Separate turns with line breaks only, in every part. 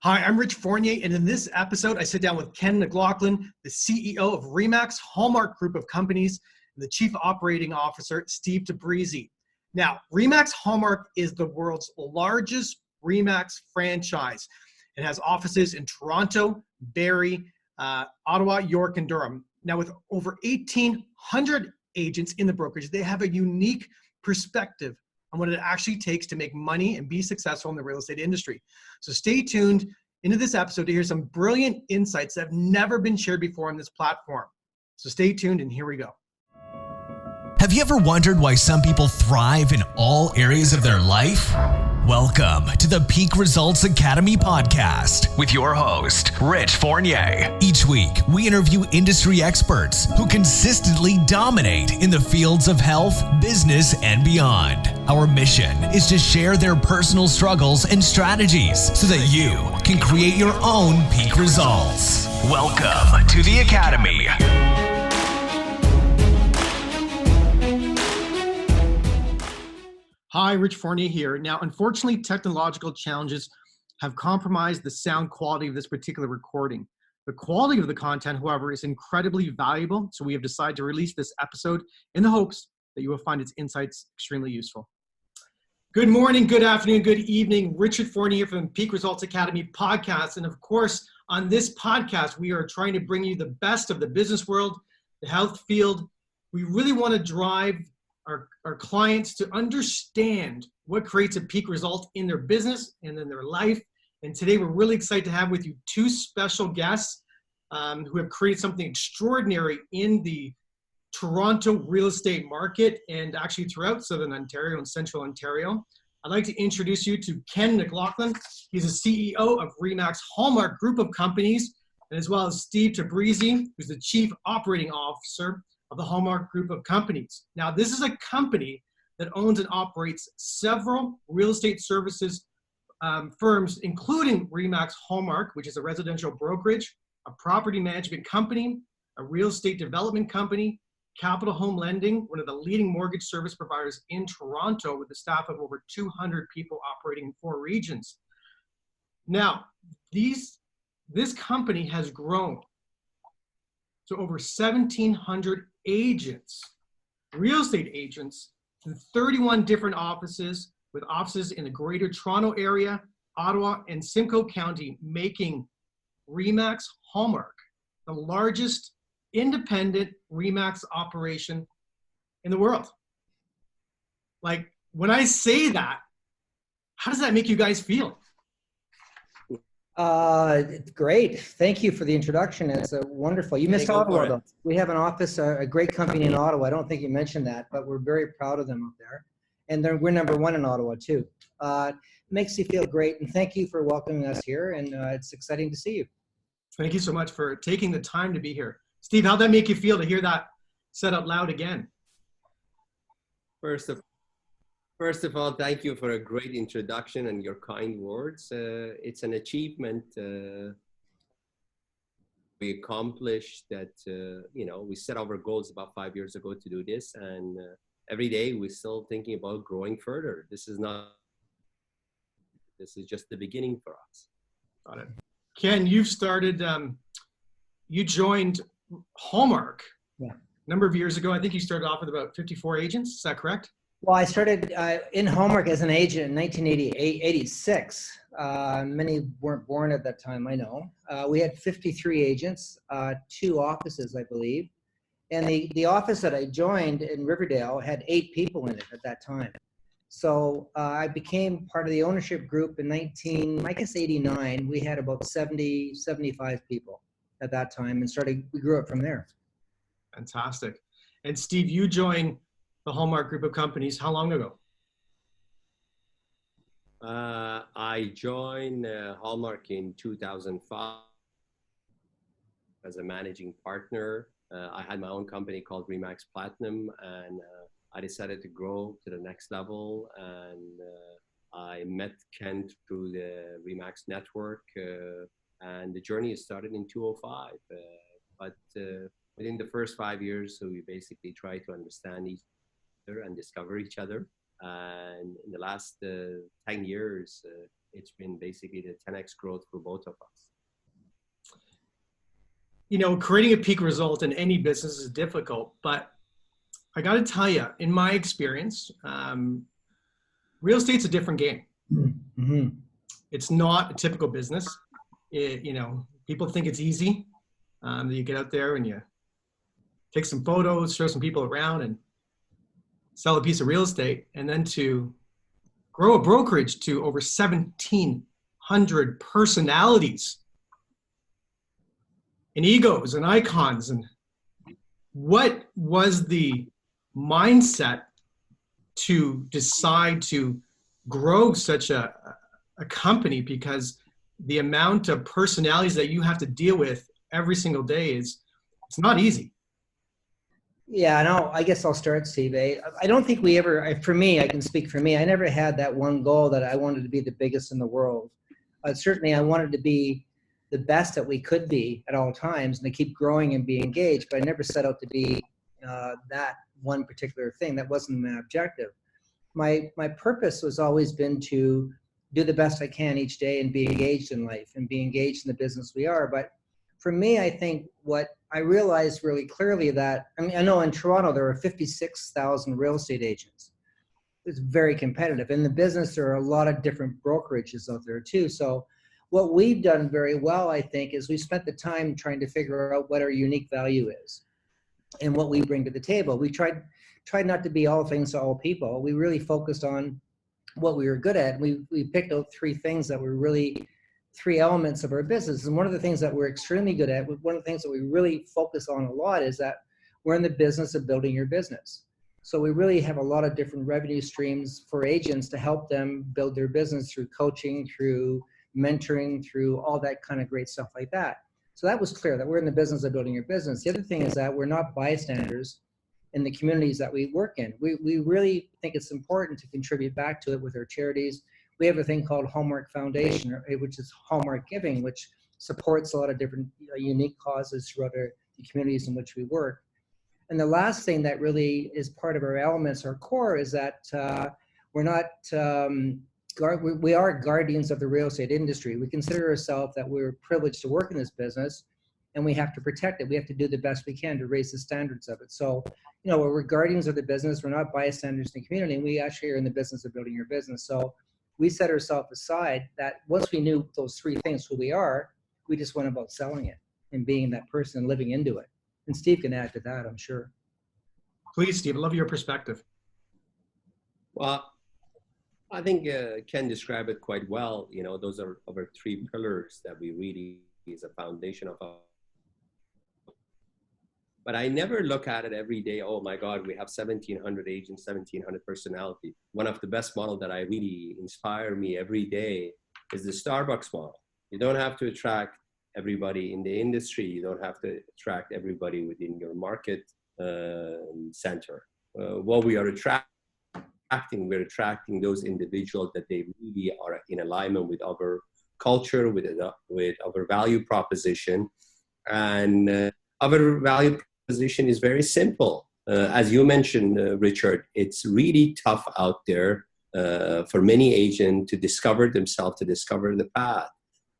Hi, I'm Rich Fournier, and in this episode, I sit down with Ken McLachlan, the CEO of Remax Hallmark Group of Companies, and the Chief Operating Officer, Steve Tabrizi. Now, Remax Hallmark is the world's largest Remax franchise. It has offices in Toronto, Barrie, Ottawa, York, and Durham. Now, with over 1,800 agents in the brokerage, they have a unique perspective on what it actually takes to make money and be successful in the real estate industry. So stay tuned into this episode to hear some brilliant insights that have never been shared before on this platform. So stay tuned, and here we go.
Have you ever wondered why some people thrive in all areas of their life? Welcome to the Peak Results Academy podcast with your host, Rich Fournier. Each week, we interview industry experts who consistently dominate in the fields of health, business, and beyond. Our mission is to share their personal struggles and strategies so that you can create your own peak results. Welcome to the Academy.
Hi, Rich Fournier here. Now, unfortunately, technological challenges have compromised the sound quality of this particular recording. The quality of the content, however, is incredibly valuable, so we have decided to release this episode in the hopes that you will find its insights extremely useful. Good morning, good afternoon, good evening. Richard Fournier from Peak Results Academy podcast. And of course, on this podcast, we are trying to bring you the best of the business world, the health field. We really want to drive our clients to understand what creates a peak result in their business and in their life. And today we're really excited to have with you two special guests who have created something extraordinary in the Toronto real estate market and actually throughout Southern Ontario and Central Ontario. I'd like to introduce you to Ken McLachlan. He's the CEO of Remax Hallmark Group of Companies, and as well as Steve Tabrizi, who's the Chief Operating Officer of the Hallmark Group of Companies. Now, this is a company that owns and operates several real estate services firms, including Remax Hallmark, which is a residential brokerage, a property management company, a real estate development company, Capital Home Lending, one of the leading mortgage service providers in Toronto with a staff of over 200 people operating in 4 regions. Now, this company has grown to over 1,700 agents, real estate agents, in 31 different offices, with offices in the Greater Toronto Area, Ottawa, and Simcoe County, making Remax Hallmark the largest independent Remax operation in the world. Like, when I say that, how does that make you guys feel?
It's great. Thank you for the introduction. It's wonderful. You missed Ottawa, though. We have an office, a great company in Ottawa. I don't think you mentioned that, but we're very proud of them up there. And we're number 1 in Ottawa, too. It makes you feel great. And thank you for welcoming us here. And it's exciting to see you.
Thank you so much for taking the time to be here. Steve, how'd that make you feel to hear that said out loud again?
First of all, thank you for a great introduction and your kind words. It's an achievement we accomplished that, we set our goals about 5 years ago to do this. And every day we're still thinking about growing further. This is just the beginning for us.
Got it. Ken, you've started, you joined Hallmark a number of years ago. I think you started off with about 54 agents. Is that correct?
Well, I started in Hallmark as an agent in 1986. Many weren't born at that time, I know. We had 53 agents, 2 offices, I believe. And the office that I joined in Riverdale had 8 people in it at that time. So I became part of the ownership group in 89. We had about 70, 75 people at that time and we grew up from there.
Fantastic. And Steve, you joined the Hallmark Group of Companies how long ago?
I joined Hallmark in 2005 as a managing partner. I had my own company called Remax Platinum, and I decided to grow to the next level. And I met Ken through the Remax network, and the journey started in 2005. But within the first 5 years, so we basically tried to understand each other and discover each other. And in the last 10 years, it's been basically the 10x growth for both of us.
You know, creating a peak result in any business is difficult, but I got to tell you, in my experience, real estate's a different game.
Mm-hmm.
It's not a typical business. You know, people think it's easy. You get out there and you take some photos, show some people around, and sell a piece of real estate, and then to grow a brokerage to over 1,700 personalities and egos and icons. And what was the mindset to decide to grow such a company? Because the amount of personalities that you have to deal with every single day it's not easy.
Yeah, no, I guess I'll start, Steve. I don't think we ever, for me, I can speak for me, I never had that one goal that I wanted to be the biggest in the world. Certainly, I wanted to be the best that we could be at all times and to keep growing and be engaged, but I never set out to be that one particular thing. That wasn't my objective. My purpose was always been to do the best I can each day and be engaged in life and be engaged in the business we are. But for me, I think what I realized really clearly that, I mean, I know in Toronto, there are 56,000 real estate agents. It's very competitive. In the business, there are a lot of different brokerages out there too. So what we've done very well, I think, is we spent the time trying to figure out what our unique value is and what we bring to the table. We tried not to be all things to all people. We really focused on what we were good at. We picked out three things that were really three elements of our business. And one of the things that we're extremely good at, one of the things that we really focus on a lot is that we're in the business of building your business. So we really have a lot of different revenue streams for agents to help them build their business through coaching, through mentoring, through all that kind of great stuff like that. So that was clear that we're in the business of building your business. The other thing is that we're not bystanders in the communities that we work in. We really think it's important to contribute back to it with our charities. We have a thing called Hallmark Foundation, which is Hallmark Giving, which supports a lot of different unique causes throughout the communities in which we work. And the last thing that really is part of our elements, our core, is that we're not, we are guardians of the real estate industry. We consider ourselves that we're privileged to work in this business, and we have to protect it. We have to do the best we can to raise the standards of it. So, you know, we're guardians of the business. We're not bystanders in the community. We actually are in the business of building your business. So we set ourselves aside that once we knew those three things, who we are, we just went about selling it and being that person and living into it. And Steve can add to that, I'm sure.
Please, Steve, I love your perspective.
Well, I think Ken described it quite well. You know, those are our three pillars that we really is a foundation of our. But I never look at it every day, oh my God, we have 1,700 agents, 1,700 personality. One of the best model that I really inspire me every day is the Starbucks model. You don't have to attract everybody in the industry. You don't have to attract everybody within your market center. What we are attracting, we're attracting those individuals that they really are in alignment with our culture, with our value proposition. And our value proposition is very simple. As you mentioned, Richard, it's really tough out there for many agents to discover themselves, to discover the path.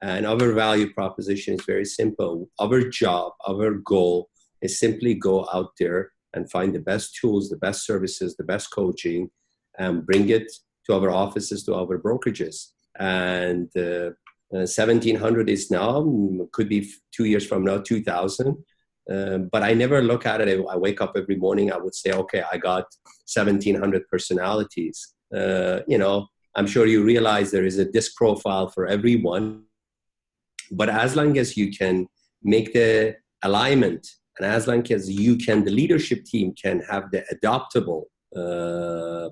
And our value proposition is very simple. Our job, our goal is simply go out there and find the best tools, the best services, the best coaching, and bring it to our offices, to our brokerages. And 1,700 is now, could be 2 years from now, 2,000. But I never look at it. I wake up every morning, I would say, okay, I got 1,700 personalities. You know, I'm sure you realize there is a disc profile for everyone. But as long as you can make the alignment, and as long as you can, the leadership team can have the adoptable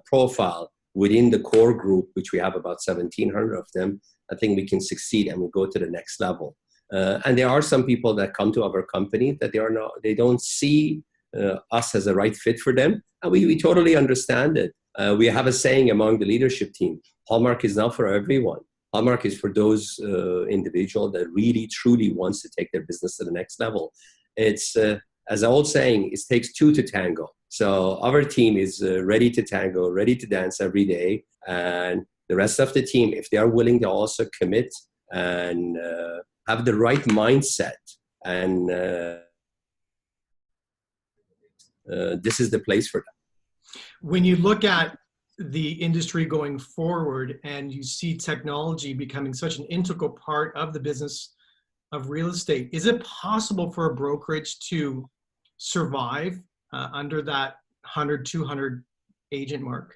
profile within the core group, which we have about 1,700 of them, I think we can succeed and we go to the next level. And there are some people that come to our company that they don't see us as a right fit for them. And we totally understand it. We have a saying among the leadership team, Hallmark is not for everyone. Hallmark is for those individuals that really, truly wants to take their business to the next level. It's, as the old saying, it takes two to tango. So our team is ready to tango, ready to dance every day. And the rest of the team, if they are willing to also commit and have the right mindset, and this is the place for them.
When you look at the industry going forward and you see technology becoming such an integral part of the business of real estate, is it possible for a brokerage to survive under that 100, 200 agent mark?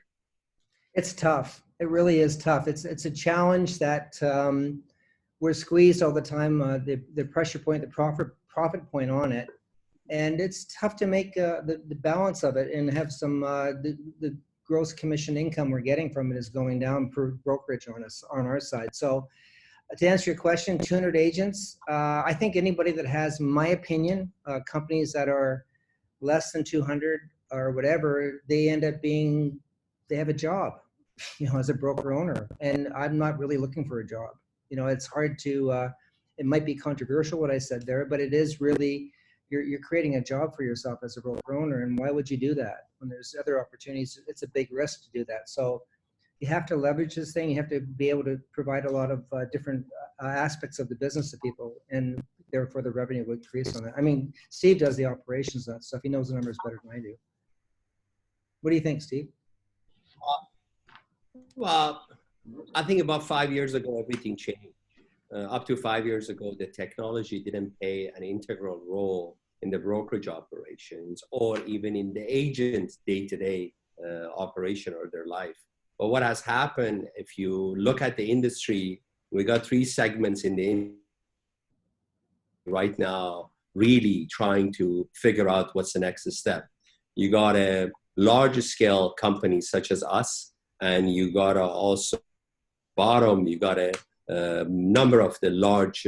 It's tough. It really is tough. It's a challenge that we're squeezed all the time. The pressure point, the profit point on it, and it's tough to make the balance of it and have some the gross commission income we're getting from it is going down per brokerage on our side. So to answer your question, 200 agents. I think anybody that has, my opinion, companies that are less than 200 or whatever, they end up they have a job, as a broker owner. And I'm not really looking for a job. It's hard to, it might be controversial what I said there, but it is really, you're creating a job for yourself as a broker owner. And why would you do that when there's other opportunities? It's a big risk to do that. So you have to leverage this thing. You have to be able to provide a lot of different aspects of the business to people, and therefore the revenue will increase on that. I mean, Steve does the operations of that stuff. He knows the numbers better than I do. What do you think, Steve?
Well, I think about 5 years ago, everything changed. Up to 5 years ago, the technology didn't play an integral role in the brokerage operations or even in the agent's day-to-day operation or their life. But what has happened, if you look at the industry, we got 3 segments in the industry right now really trying to figure out what's the next step. You got a large scale companies such as us, and you got to also bottom, you got a number of the large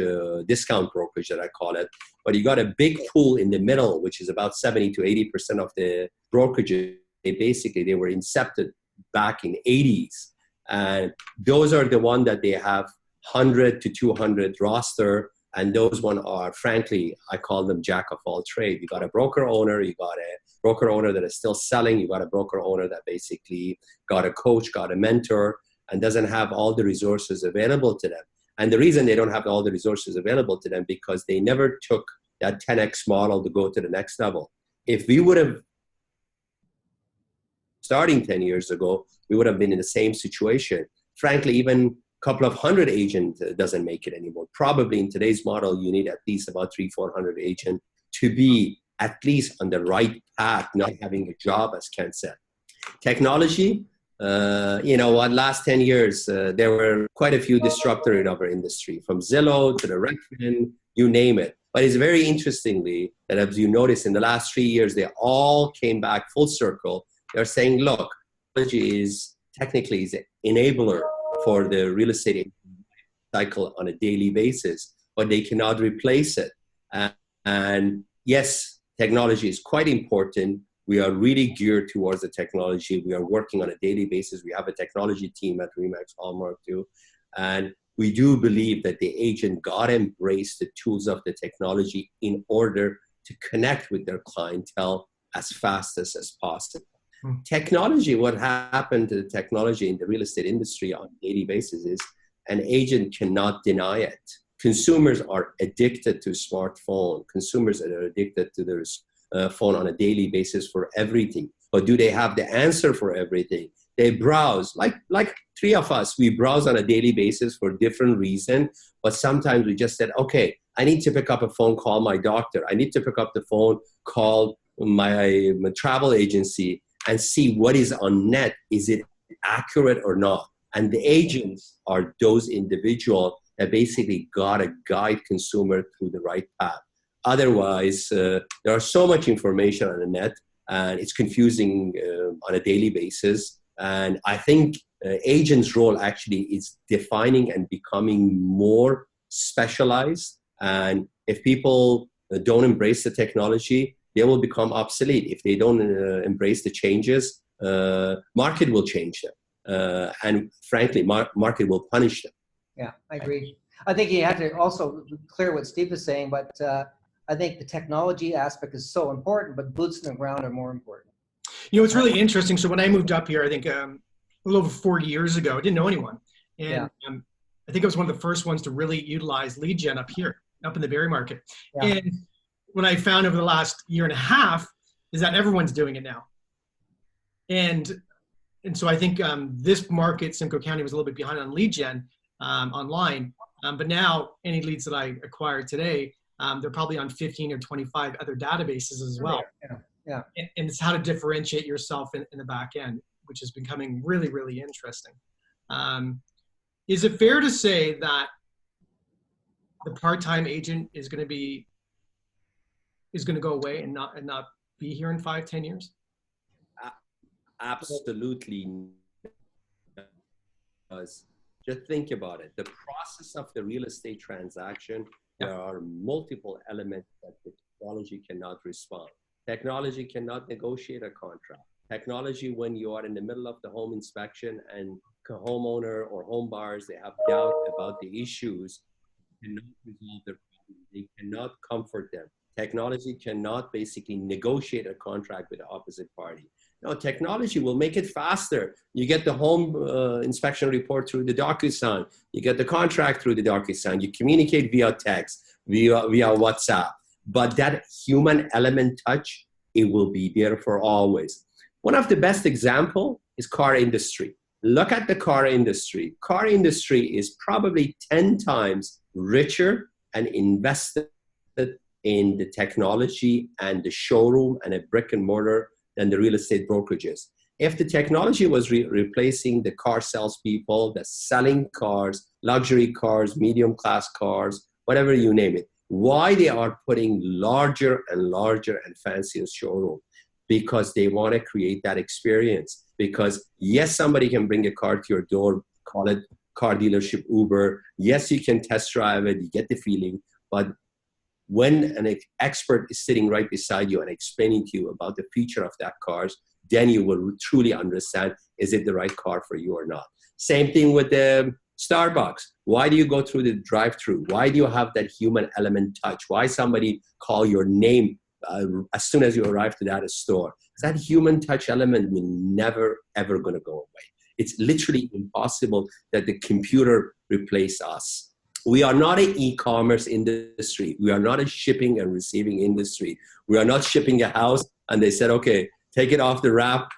discount brokerage that I call it, but you got a big pool in the middle, which is about 70 to 80% of the brokerages. They were incepted back in 80s. And those are the one that they have 100 to 200 roster. And those one are, frankly, I call them jack of all trade. You got a broker owner, you got a broker owner that is still selling, you got a broker owner that basically got a coach, got a mentor, and doesn't have all the resources available to them. And the reason they don't have all the resources available to them because they never took that 10X model to go to the next level. If we would have, starting 10 years ago, we would have been in the same situation. Frankly, even a couple of hundred agents doesn't make it anymore. Probably in today's model, you need at least about 300-400 agents to be at least on the right path, not having a job, as Ken said. Technology, last 10 years, there were quite a few disruptors in our industry, from Zillow to the Redfin, you name it. But it's very interestingly that, as you notice, in the last 3 years, they all came back full circle. They're saying, look, technology is technically is an enabler for the real estate cycle on a daily basis, but they cannot replace it. And yes, technology is quite important. We are really geared towards the technology. We are working on a daily basis. We have a technology team at Remax Hallmark too. And we do believe that the agent got to embrace the tools of the technology in order to connect with their clientele as fast as possible. Technology, what happened to the technology in the real estate industry on a daily basis is an agent cannot deny it. Consumers are addicted to smartphone. Consumers are addicted to their phone on a daily basis for everything. But do they have the answer for everything? They browse, like 3 of us, we browse on a daily basis for different reasons. But sometimes we just said, okay, I need to pick up a phone, call my doctor. I need to pick up the phone, call my travel agency and see what is on net. Is it accurate or not? And the agents are those individuals that basically got to guide consumer through the right path. Otherwise, there are so much information on the net, and it's confusing on a daily basis. And I think agents' role actually is defining and becoming more specialized. And if people don't embrace the technology, they will become obsolete. If they don't embrace the changes, market will change them. And frankly, market will punish them.
Yeah, I agree. I think you have to also clear what Steve is saying, but I think the technology aspect is so important, but boots on the ground are more important.
It's really interesting. So when I moved up here, I think little over 40 years ago. I didn't know anyone.
Yeah.
And I think I was one of the first ones to really utilize lead gen up here, up in the Barrie market.
Yeah.
And what I found over the last year and a half is that everyone's doing it now. And so I think this market, Simcoe County, was a little bit behind on lead gen online. But now any leads that I acquire today, they're probably on 15 or 25 other databases as well.
Yeah.
And it's how to differentiate yourself in the back end, which is becoming really, really interesting. Is it fair to say that the part-time agent is going to go away and not be here in 5-10 years?
Absolutely. Just think about it. The process of the real estate transaction, there are multiple elements that the technology cannot respond. Technology cannot negotiate a contract. Technology, when you are in the middle of the home inspection and homeowner or home buyers, they have doubt about the issues, cannot resolve their problem. They cannot comfort them. Technology cannot basically negotiate a contract with the opposite party. No, technology will make it faster. You get the home inspection report through the DocuSign. You get the contract through the DocuSign. You communicate via text, via WhatsApp. But that human element touch, it will be there for always. One of the best example is car industry. Look at the car industry. Car industry is probably 10 times richer and invested in the technology and the showroom and a brick and mortar than the real estate brokerages. If the technology was replacing the car salespeople, the selling cars, luxury cars, medium class cars, whatever you name it, why they are putting larger and larger and fancier showroom? Because they want to create that experience. Because yes, somebody can bring a car to your door, call it car dealership Uber. Yes, you can test drive it, you get the feeling, but when an expert is sitting right beside you and explaining to you about the feature of that cars, then you will truly understand, is it the right car for you or not? Same thing with the Starbucks. Why do you go through the drive-through? Why do you have that human element touch? Why somebody call your name as soon as you arrive to that store? That human touch element will never, ever going to go away. It's literally impossible that the computer replace us. We are not an e-commerce industry. We are not a shipping and receiving industry. We are not shipping a house and they said, okay, take it off the wrap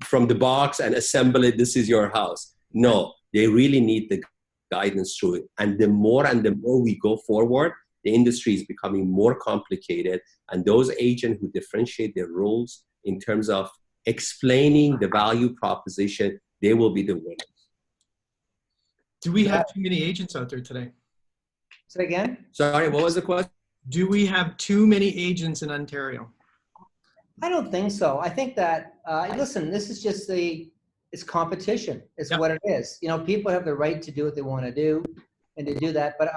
from the box and assemble it. This is your house. No, they really need the guidance through it. And the more we go forward, the industry is becoming more complicated. And those agents who differentiate their roles in terms of explaining the value proposition, they will be the winners.
Do we have too many agents out there today?
Say again?
Sorry, what was the question?
Do we have too many agents in Ontario?
I don't think so. I think that, listen, this is just it's competition. It's what it is. You know, people have the right to do what they want to do and to do that, but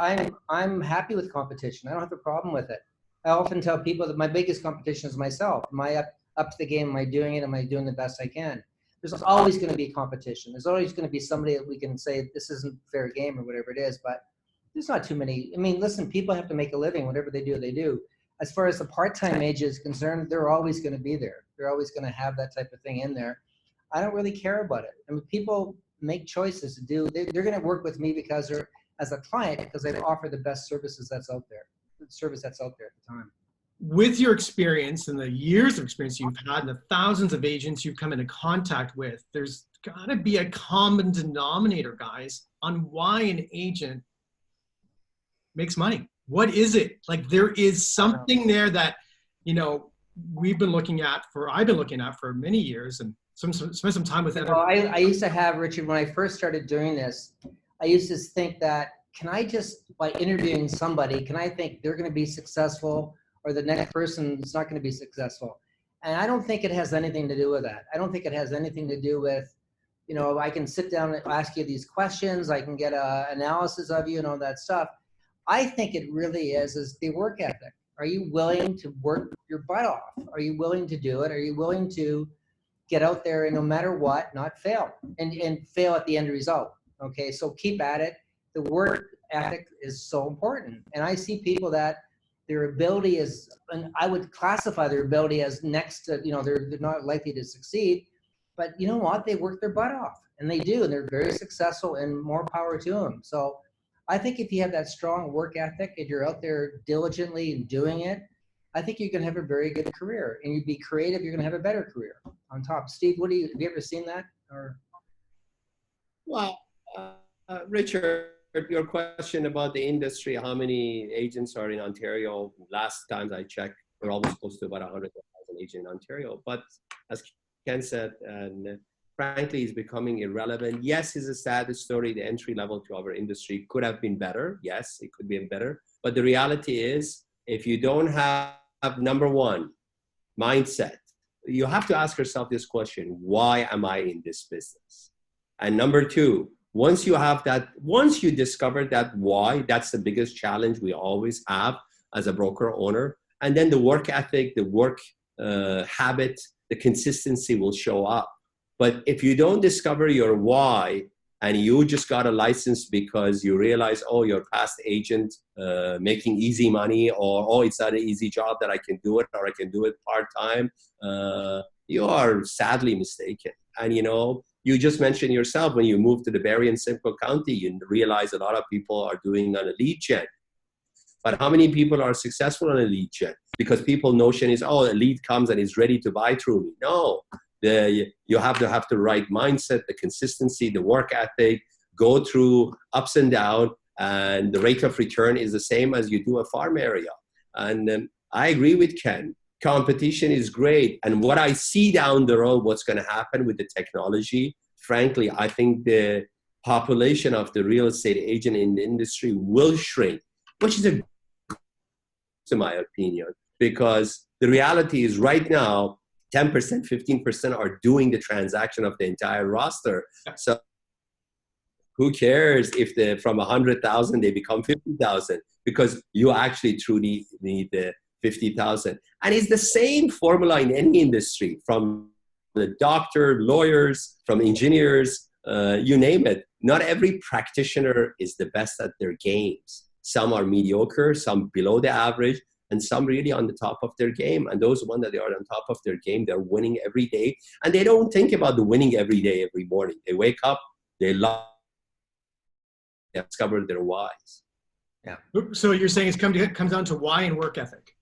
I'm happy with competition. I don't have a problem with it. I often tell people that my biggest competition is myself. Am I up to the game? Am I doing it? Am I doing the best I can? There's always going to be competition. There's always going to be somebody that we can say this isn't fair game or whatever it is, but there's not too many. I mean, listen, people have to make a living. Whatever they do, they do. As far as the part-time agent is concerned, they're always going to be there. They're always going to have that type of thing in there. I don't really care about it. I mean, people make choices to do. They're going to work with me because they're as a client because they offer the best services that's out there, the service that's out there at the time.
With your experience and the years of experience you've had and the thousands of agents you've come into contact with, there's got to be a common denominator, guys, on why an agent makes money. What is it? Like, there is something there that, you know, I've been looking at for many years and spent some time with other.
I used to have, Richard, when I first started doing this, I used to think that, can I just, by interviewing somebody, can I think they're going to be successful or the next person is not going to be successful? And I don't think it has anything to do with that. I don't think it has anything to do with, you know, I can sit down and ask you these questions. I can get an analysis of you and all that stuff. I think it really is the work ethic. Are you willing to work your butt off? Are you willing to do it? Are you willing to get out there and no matter what, not fail and fail at the end result? Okay, so keep at it. The work ethic is so important. And I see people that their ability is, and I would classify their ability as next to, you know, they're not likely to succeed But you know what? They work their butt off, and they do, and they're very successful, and more power to them. So I think if you have that strong work ethic and you're out there diligently and doing it, I think you can have a very good career. And you be creative, you're going to have a better career on top. Steve, have you ever seen that? Or
Well, Richard, your question about the industry, how many agents are in Ontario? Last time I checked, we're almost close to about 100,000 agents in Ontario. But as Ken said, and frankly, it's becoming irrelevant. Yes, it's a sad story. The entry level to our industry could have been better. Yes, it could be better. But the reality is, if you don't have number one, mindset, you have to ask yourself this question: why am I in this business? And number two, once you discover that why, that's the biggest challenge we always have as a broker owner. And then the work ethic, the work habit, the consistency will show up. But if you don't discover your why, and you just got a license because you realize, oh, you're past agent making easy money, or, oh, it's not an easy job that I can do it, or I can do it part-time, you are sadly mistaken. And, you just mentioned yourself, when you moved to the Barrie and Simcoe County, you realize a lot of people are doing on a lead gen. But how many people are successful on a lead gen? Because people notion is, oh, a lead comes and is ready to buy through me. No, you have to have the right mindset, the consistency, the work ethic, go through ups and downs, and the rate of return is the same as you do a farm area. And I agree with Ken. Competition is great. And what I see down the road, what's going to happen with the technology, frankly, I think the population of the real estate agent in the industry will shrink, which is to my opinion, because the reality is right now, 10%, 15% are doing the transaction of the entire roster. So who cares if from 100,000, they become 50,000, because you actually truly need the 50,000. And it's the same formula in any industry, from the doctor, lawyers, from engineers, you name it. Not every practitioner is the best at their games. Some are mediocre, some below the average, and some really on the top of their game. And those ones that they are on top of their game, they're winning every day. And they don't think about the winning every day, every morning. They wake up, they discover their whys.
Yeah. So you're saying it comes down to why and work ethic.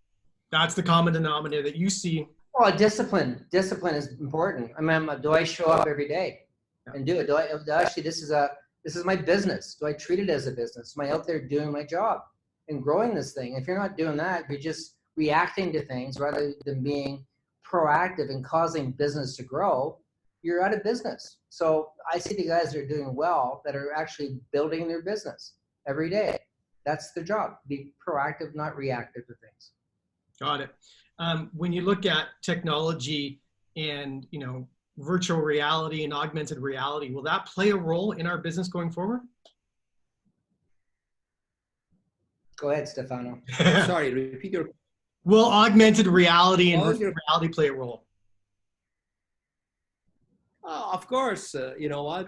That's the common denominator that you see.
Well, discipline is important. I mean, do I show up every day and do it? Do I actually, this is my business. Do I treat it as a business? Am I out there doing my job and growing this thing? If you're not doing that, you're just reacting to things rather than being proactive and causing business to grow, you're out of business. So I see the guys that are doing well, that are actually building their business every day. That's their job. Be proactive, not reactive to things.
Got it. When you look at technology and, virtual reality and augmented reality, will that play a role in our business going forward?
Go ahead, Stefano.
Sorry, repeat your.
Will augmented reality and virtual reality play a role?
Of course. You know what?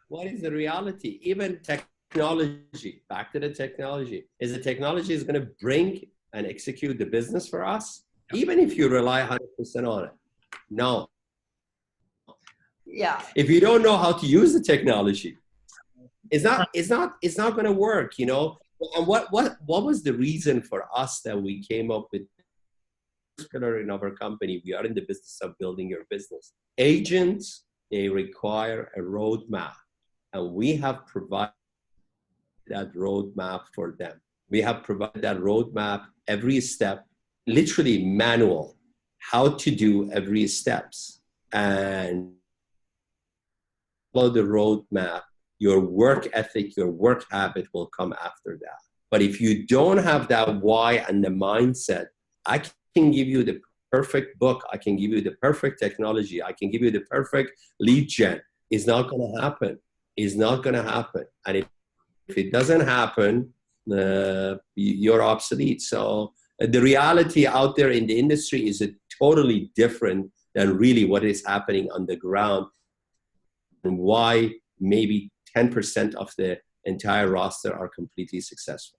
What is the reality? Even technology, back to the technology. Is the technology is going to bring and execute the business for us, even if you rely 100% on it? No.
Yeah.
If you don't know how to use the technology, it's not going to work, And what was the reason for us that we came up with this pillar in our company? We are in the business of building your business. Agents, they require a roadmap, and we have provided that roadmap for them. We have provided that roadmap every step, literally manual, how to do every steps, and follow the roadmap. Your work ethic, your work habit will come after that. But if you don't have that why and the mindset, I can give you the perfect book. I can give you the perfect technology. I can give you the perfect lead gen. It's not going to happen. It's not going to happen. And if it doesn't happen, you're obsolete. So the reality out there in the industry is totally different than really what is happening on the ground, and why maybe 10% of the entire roster are completely successful.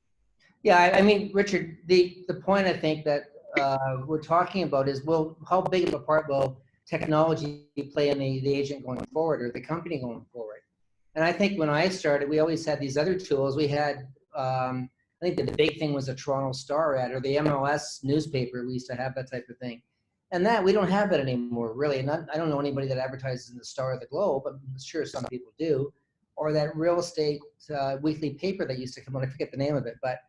Yeah, I mean, Richard, the point I think that we're talking about is, well, how big of a part will technology play in the agent going forward or the company going forward? And I think when I started, we always had these other tools. We had, I think the big thing was a Toronto Star ad or the MLS newspaper. We used to have that type of thing. And that, we don't have that anymore, really. And I don't know anybody that advertises in the Star or the Globe, but I'm sure some people do. Or that real estate weekly paper that used to come out, I forget the name of it, but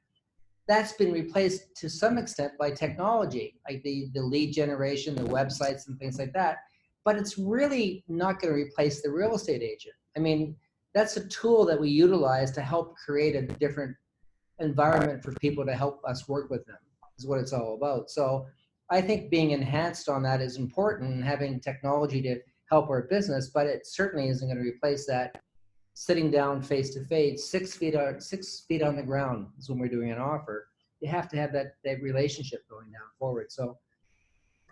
that's been replaced to some extent by technology, like the lead generation, the websites and things like that. But it's really not going to replace the real estate agent. I mean, that's a tool that we utilize to help create a different environment for people to help us work with them, is what it's all about. So I think being enhanced on that is important, and having technology to help our business, but it certainly isn't going to replace that sitting down face to face, 6 feet on the ground is when we're doing an offer. You have to have that relationship going down forward. So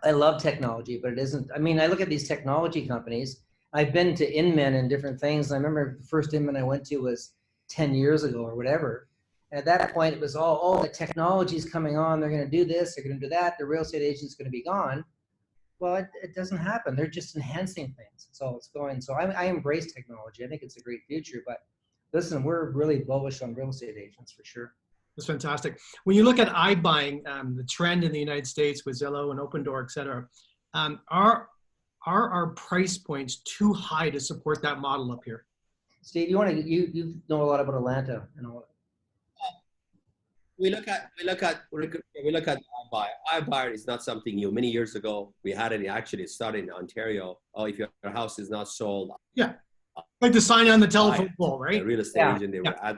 I love technology, but it isn't. I mean, I look at these technology companies. I've been to Inman and different things. I remember the first Inman I went to was 10 years ago or whatever. At that point, it was all, oh, the technology's coming on. They're going to do this. They're going to do that. The real estate agent's going to be gone. Well, it doesn't happen. They're just enhancing things. That's all it's going. So I embrace technology. I think it's a great future. But listen, we're really bullish on real estate agents for sure.
That's fantastic. When you look at iBuying, the trend in the United States with Zillow and Open Door, et cetera, are our price points too high to support that model up here?
Steve, you know a lot about Atlanta and all.
We look at iBuyer. iBuyer is not something new. Many years ago, we had it actually started in Ontario. Oh, if your house is not sold.
Yeah, like the sign on the telephone pole, right?
The real estate agent, they were at.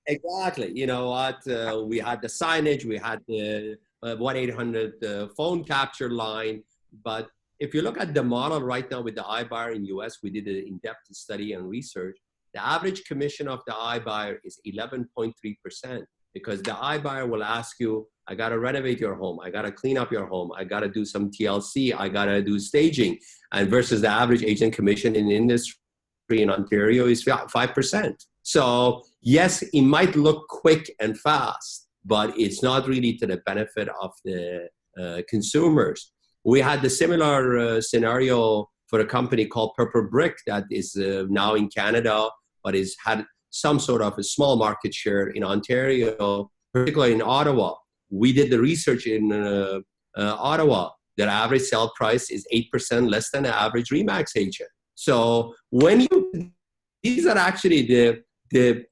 Exactly. You know what? We had the signage. We had the 1-800 phone capture line. But if you look at the model right now with the iBuyer in US, we did an in-depth study and research. The average commission of the iBuyer is 11.3%. Because the iBuyer will ask you, I got to renovate your home. I got to clean up your home. I got to do some TLC. I got to do staging. And versus the average agent commission in the industry in Ontario is 5%. So yes, it might look quick and fast, but it's not really to the benefit of the consumers. We had the similar scenario for a company called Purple Brick that is now in Canada, but has had some sort of a small market share in Ontario, particularly in Ottawa. We did the research in Ottawa. Their average sale price is 8% less than the average Remax agent. So these are actually the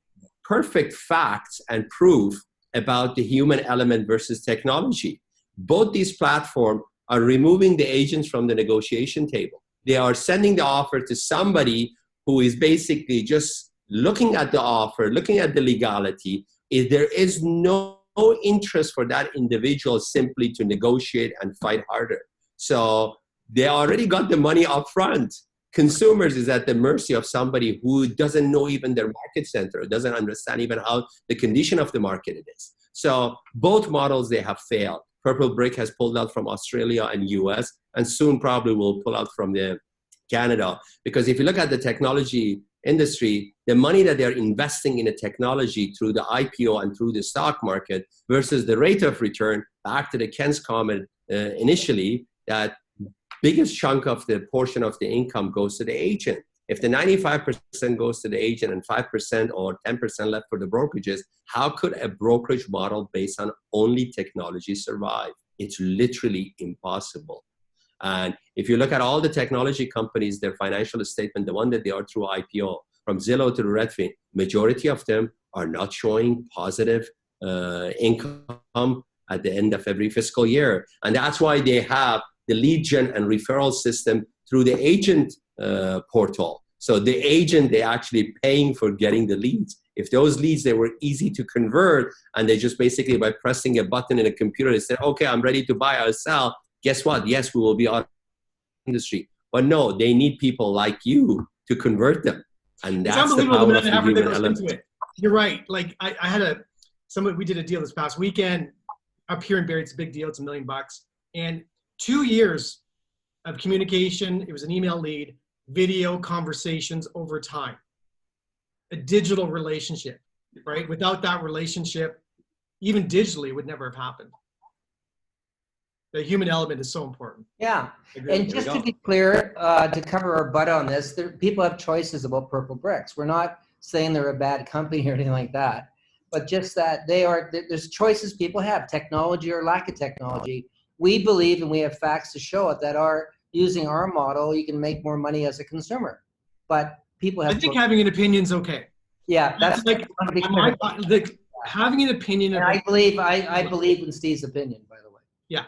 perfect facts and proof about the human element versus technology. Both these platforms are removing the agents from the negotiation table. They are sending the offer to somebody who is basically just looking at the offer, looking at the legality. If there is no interest for that individual simply to negotiate and fight harder. So they already got the money up front. Consumers is at the mercy of somebody who doesn't know even their market center, doesn't understand even how the condition of the market it is. So both models, they have failed. Purple Brick has pulled out from Australia and US, and soon probably will pull out from Canada. Because if you look at the technology industry, the money that they're investing in a technology through the IPO and through the stock market versus the rate of return, back to the Ken's comment initially, that biggest chunk of the portion of the income goes to the agent. If the 95% goes to the agent and 5% or 10% left for the brokerages, how could a brokerage model based on only technology survive? It's literally impossible. And if you look at all the technology companies, their financial statement, the one that they are through IPO, from Zillow to Redfin, majority of them are not showing positive income at the end of every fiscal year. And that's why they have the lead gen and referral system through the agent portal. So the agent, they're actually paying for getting the leads. If those leads, they were easy to convert, and they just basically by pressing a button in a computer, they said, okay, I'm ready to buy or sell. Guess what? Yes, we will be out of the industry. But no, they need people like you to convert them. And that's the power of the human element.
You're right. Like I had we did a deal this past weekend up here in Barrie. It's a big deal. It's $1 million. And 2 years of communication. It was an email lead, video conversations over time, a digital relationship, right? Without that relationship, even digitally, it would never have happened. The human element is so important.
Yeah.
Agree.
And just to be clear, to cover our butt on this, people have choices about Purple Bricks. We're not saying they're a bad company or anything like that, but just that there's choices people have, technology or lack of technology. We believe, and we have facts to show it, that using our model, you can make more money as a consumer. But people have.
I think having an opinion is okay.
Yeah, that's
like having an opinion.
And I believe in Steve's opinion, by the way.
Yeah.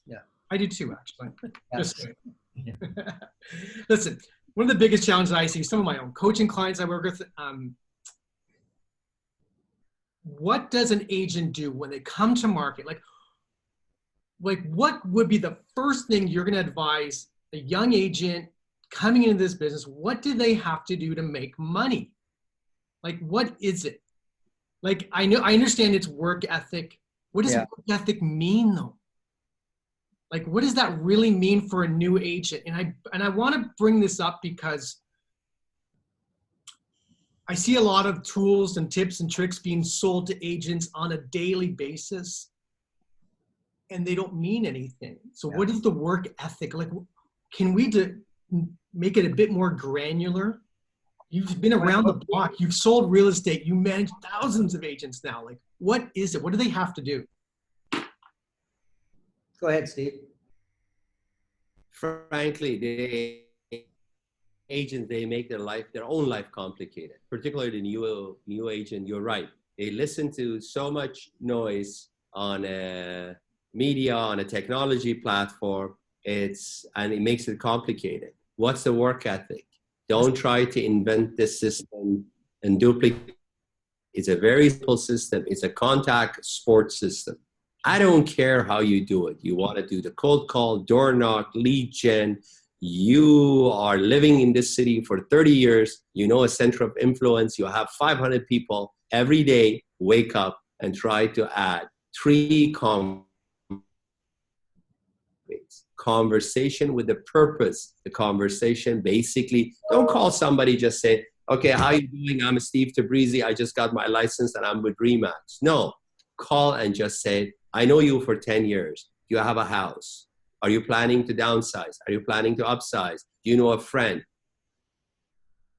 Yeah.
I do too, actually.
Yes.
Just yeah. Listen, one of the biggest challenges I see, some of my own coaching clients I work with, what does an agent do when they come to market? Like what would be the first thing you're going to advise a young agent coming into this business? What do they have to do to make money? Like, what is it? Like, I understand it's work ethic. What does work ethic mean, though? Like, what does that really mean for a new agent? And I want to bring this up because I see a lot of tools and tips and tricks being sold to agents on a daily basis, and they don't mean anything. So what is the work ethic? Like, can we make it a bit more granular? You've been around the block. You've sold real estate. You manage thousands of agents now. Like, what is it? What do they have to do?
Go ahead, Steve.
Frankly, agents, they make their own life complicated, particularly the new agent. You're right. They listen to so much noise on a media, on a technology platform. And it makes it complicated. What's the work ethic? Don't try to invent this system and duplicate. It's a very simple system. It's a contact support system. I don't care how you do it. You want to do the cold call, door knock, lead gen. You are living in this city for 30 years. You know a center of influence. You have 500 people every day. Wake up and try to add 3 conversation with the purpose. The conversation basically, don't call somebody, just say, okay, how you doing? I'm Steve Tabrizi. I just got my license and I'm with Remax. No, call and just say, I know you for 10 years. Do you have a house? Are you planning to downsize? Are you planning to upsize? Do you know a friend?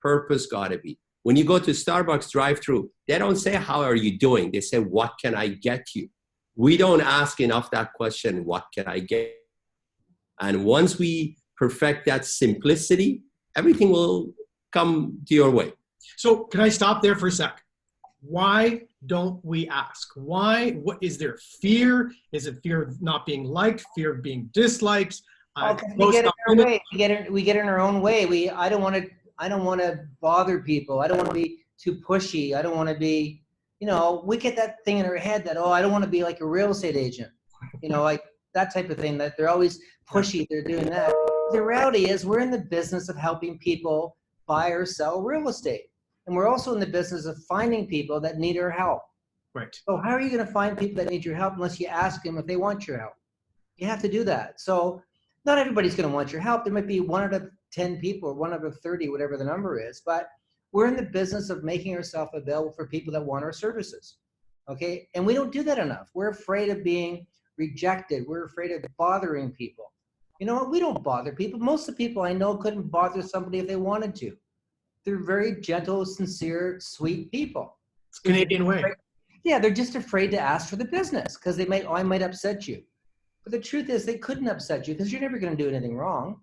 Purpose gotta be. When you go to Starbucks drive-thru, they don't say, how are you doing? They say, what can I get you? We don't ask enough that question, what can I get? And once we perfect that simplicity, everything will come to your way.
So can I stop there for a sec? Why don't we ask? Why? What is there? Fear? Is it fear of not being liked? Fear of being disliked?
We get in our way. We get in our own way. I don't want to bother people. I don't want to be too pushy. I don't want to be, we get that thing in our head that, I don't want to be like a real estate agent, like that type of thing, that they're always pushy. They're doing that. The reality is we're in the business of helping people buy or sell real estate. And we're also in the business of finding people that need our help.
Right.
So how are you going to find people that need your help unless you ask them if they want your help? You have to do that. So not everybody's going to want your help. There might be 1 out of 10 people or 1 out of 30, whatever the number is. But we're in the business of making ourselves available for people that want our services. Okay? And we don't do that enough. We're afraid of being rejected. We're afraid of bothering people. You know what? We don't bother people. Most of the people I know couldn't bother somebody if they wanted to. They're very gentle, sincere, sweet people.
It's Canadian way.
Yeah, they're just afraid to ask for the business because they might, I might upset you. But the truth is they couldn't upset you because you're never going to do anything wrong.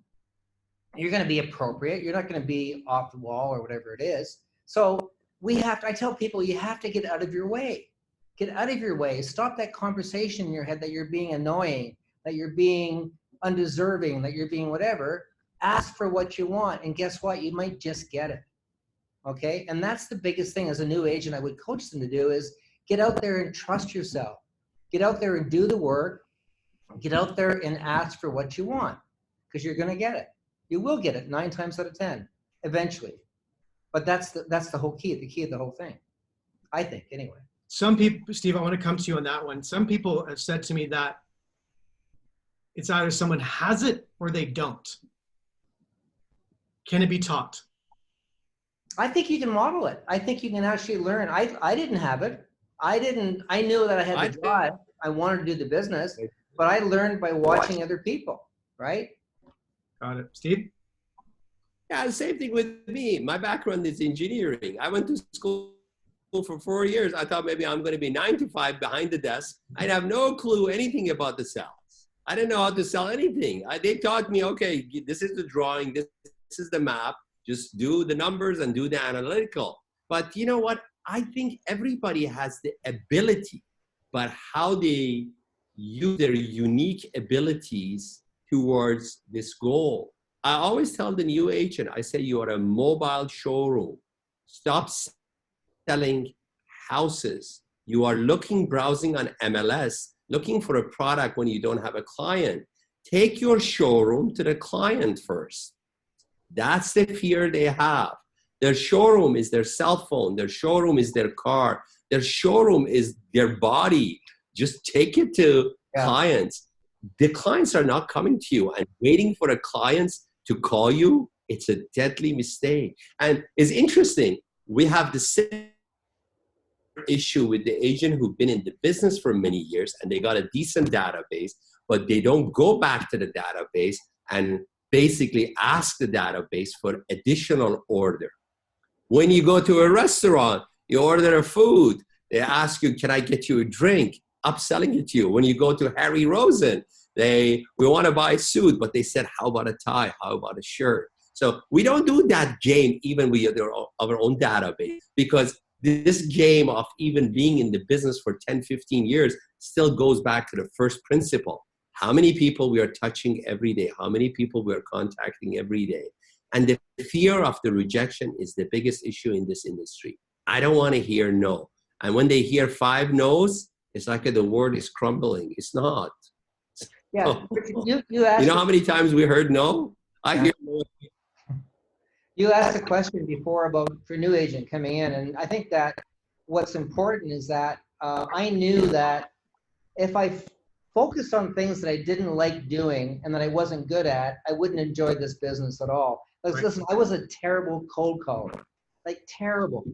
You're going to be appropriate. You're not going to be off the wall or whatever it is. So I tell people, you have to get out of your way. Get out of your way. Stop that conversation in your head that you're being annoying, that you're being undeserving, that you're being whatever. Ask for what you want, and guess what? You might just get it. Okay? And that's the biggest thing as a new agent I would coach them to do is get out there and trust yourself. Get out there and do the work. Get out there and ask for what you want because you're going to get it. You will get it 9 times out of 10 eventually. But that's the whole key, the key of the whole thing. I think, anyway.
Some people, Steve, I want to come to you on that one. Some people have said to me that it's either someone has it or they don't. Can it be taught?
I think you can model it. I think you can actually learn. I didn't have it. I knew that I had the drive. I wanted to do the business. but I learned by watching other people, right?
Got it. Steve?
Yeah, the same thing with me. My background is engineering. I went to school for 4 years. I thought maybe I'm going to be 9 to 5 behind the desk. I'd have no clue anything about the sales. I didn't know how to sell anything. They taught me, okay, this is the drawing, this is the map. Just do the numbers and do the analytical. But you know what? I think everybody has the ability, but how they use their unique abilities towards this goal. I always tell the new agent, I say, you are a mobile showroom. Stop selling houses. You are browsing on MLS, looking for a product when you don't have a client. Take your showroom to the client first. That's the fear they have. Their showroom is their cell phone. Their showroom is their car. Their showroom is their body. Just take it to clients. The clients are not coming to you, and waiting for the clients to call you, it's a deadly mistake. And it's interesting, we have the same issue with the agent who've been in the business for many years and they got a decent database, but they don't go back to the database and basically ask the database for additional order. When you go to a restaurant, you order a food, they ask you, can I get you a drink? Upselling it to you. When you go to Harry Rosen, we want to buy a suit, but they said, how about a tie? How about a shirt? So we don't do that game even with our own database, because this game of even being in the business for 10, 15 years still goes back to the first principle. How many people we are touching every day? How many people we are contacting every day? And the fear of the rejection is the biggest issue in this industry. I don't want to hear no. And when they hear 5 no's, it's like the world is crumbling. It's not.
Yeah.
You know how many times we heard no? I hear no.
You asked a question before about for new agent coming in, and I think that what's important is that I knew that if I focused on things that I didn't like doing and that I wasn't good at, I wouldn't enjoy this business at all. Because listen, I was a terrible cold caller, like terrible.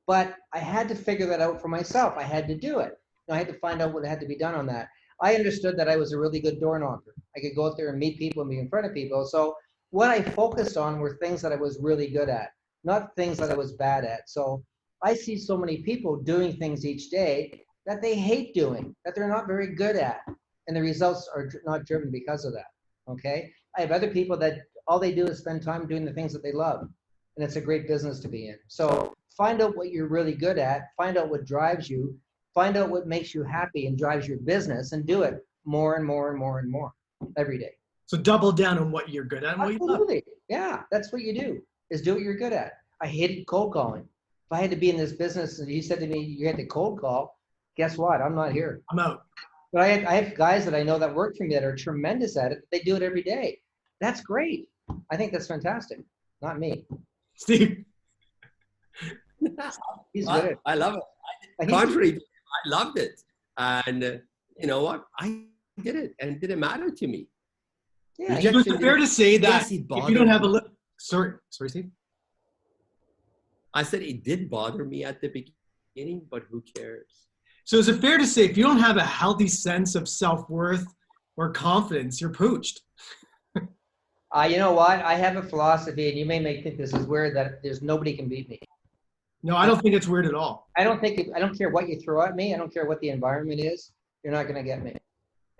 But I had to figure that out for myself. I had to do it. I had to find out what had to be done on that. I understood that I was a really good door knocker. I could go out there and meet people and be in front of people. So what I focused on were things that I was really good at, not things that I was bad at. So I see so many people doing things each day that they hate doing, that they're not very good at. And the results are not driven because of that, okay? I have other people that all they do is spend time doing the things that they love. And it's a great business to be in. So find out what you're really good at, find out what drives you, find out what makes you happy and drives your business, and do it more and more and more and more every day.
So double down on what you're good at and what you love.
Absolutely. Yeah, that's what you do, is do what you're good at. I hated cold calling. If I had to be in this business and you said to me, you had to cold call, guess what? I'm not here.
I'm out.
But I have guys that I know that work for me that are tremendous at it. They do it every day. That's great. I think that's fantastic. Not me.
Steve?
He's good.
I love it. Contrary, I loved it. And you know what? I did it, and it didn't matter to me.
Yeah, it's fair to say that if you don't have a sorry, Steve.
I said it did bother me at the beginning, but who cares?
So is it fair to say if you don't have a healthy sense of self-worth or confidence, you're pooched?
You know what? I have a philosophy, and you may think this is weird, that there's nobody can beat me.
No, I don't think it's weird at all.
I don't care what you throw at me. I don't care what the environment is. You're not going to get me.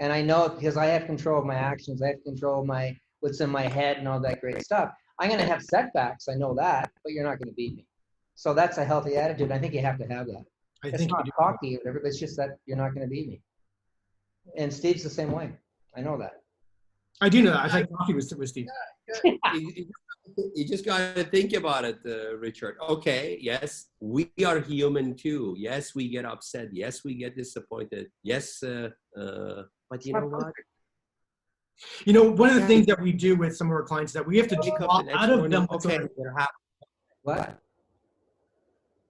And I know it because I have control of my actions. I have control of what's in my head and all that great stuff. I'm going to have setbacks. I know that, but you're not going to beat me. So that's a healthy attitude. I think you have to have that. It's not cocky or whatever, but it's just that you're not going to beat me. And Steve's the same way. I know that.
I do know that. I think coffee was Steve.
You just got to think about it, Richard. Okay, yes, we are human too. Yes, we get upset. Yes, we get disappointed. Yes, but you know what?
You know, one of the things that we do with some of our clients is that we have to draw out of them.
Okay.
What?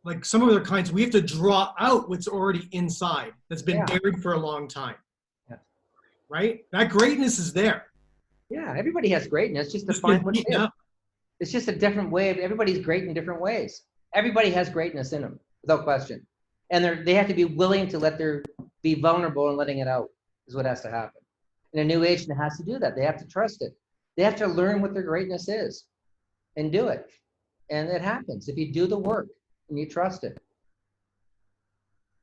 Like some of their clients, we have to draw out what's already inside that's been buried for a long time. Yeah. Right? That greatness is there.
Yeah, everybody has greatness. Just to find what it is. It's just a different way. Everybody's great in different ways. Everybody has greatness in them, without question. And they have to be willing to be vulnerable and letting it out is what has to happen. And a new agent has to do that. They have to trust it. They have to learn what their greatness is and do it. And it happens if you do the work and you trust it.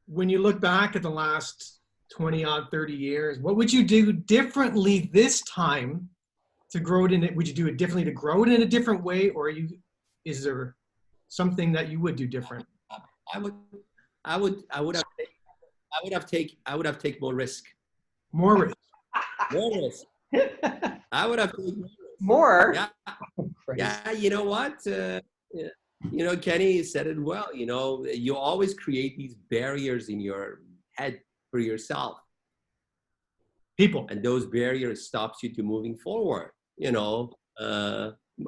When you look back at the last 20 odd 30 years, what would you do differently this time to grow it in it? Would you do it differently to grow it in a different way, or is there something that you would do different?
I would have taken more risk.
More risk.
More risk. I would have taken
more.
Yeah. Yeah. You know what? Kenny said it well. You always create these barriers in your head for yourself.
People.
And those barriers stops you to moving forward.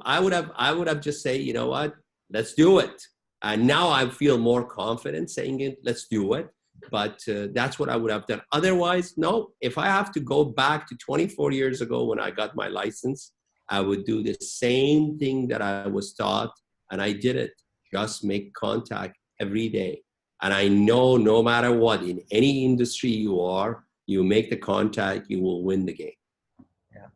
I would have just say, you know what? Let's do it. And now I feel more confident saying it. Let's do it. But that's what I would have done. Otherwise, no. If I have to go back to 24 years ago when I got my license, I would do the same thing that I was taught, and I did it. Just make contact every day. And I know no matter what, in any industry you are, you make the contact, you will win the game.
Yeah.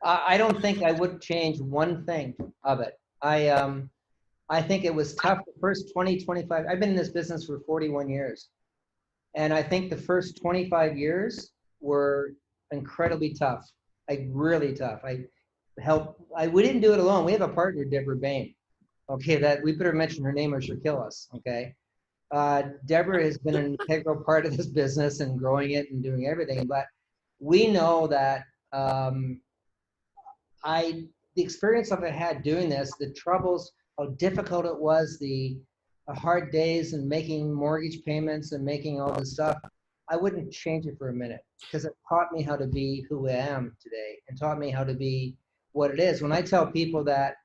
I don't think I would change one thing of it. I think it was tough the first 20, 25. I've been in this business for 41 years. And I think the first 25 years were incredibly tough. Really tough. We didn't do it alone. We have a partner, Debra Bain. Okay, that we better mention her name or she'll kill us. Okay. Debra has been an integral part of this business and growing it and doing everything. But we know that the experience I've had doing this, the troubles, how difficult it was, the hard days and making mortgage payments and making all this stuff, I wouldn't change it for a minute, because it taught me how to be who I am today and taught me how to be what it is. When I tell people that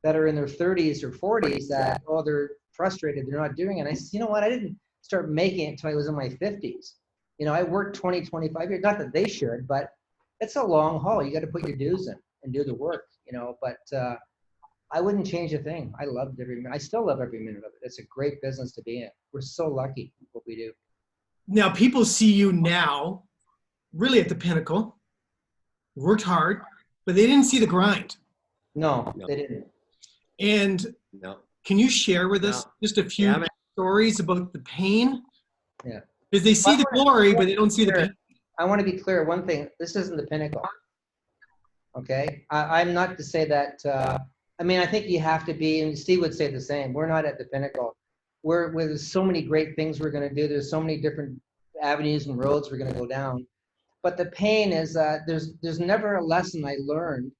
are in their 30s or 40s that, oh, they're frustrated, they're not doing it, I said, you know what, I didn't start making it until I was in my 50s. I worked 20, 25 years, not that they should, but it's a long haul. You got to put your dues in and do the work, but I wouldn't change a thing. I loved every minute. I still love every minute of it. It's a great business to be in. We're so lucky what we do.
Now, people see you now really at the pinnacle, worked hard, but they didn't see the grind.
No. They didn't.
And can you share with us just a few stories about the pain?
Yeah.
Because they see the glory, but they don't see the pain.
I want to be clear. One thing, this isn't the pinnacle. Okay. I'm not to say that, I think you have to be, and Steve would say the same. We're not at the pinnacle. There's so many great things we're going to do. There's so many different avenues and roads we're going to go down. But the pain is that there's never a lesson I learned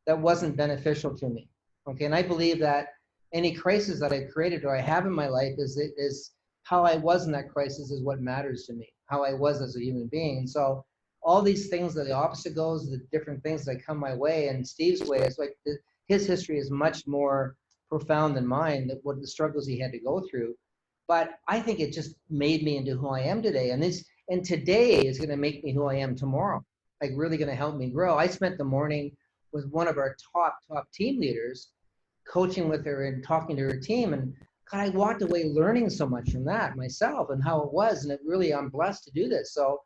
that wasn't beneficial to me. Okay, and I believe that any crisis that I created or I have in my life is how I was in that crisis is what matters to me, how I was as a human being. And so all these things that the opposite goes, the different things that come my way, and Steve's way, it's like his history is much more profound than mine, that what the struggles he had to go through. But I think it just made me into who I am today. And today is going to make me who I am tomorrow. Like really going to help me grow. I spent the morning with one of our top team leaders, coaching with her and talking to her team. And God, I walked away learning so much from that myself and how it was. And it really, I'm blessed to do this. So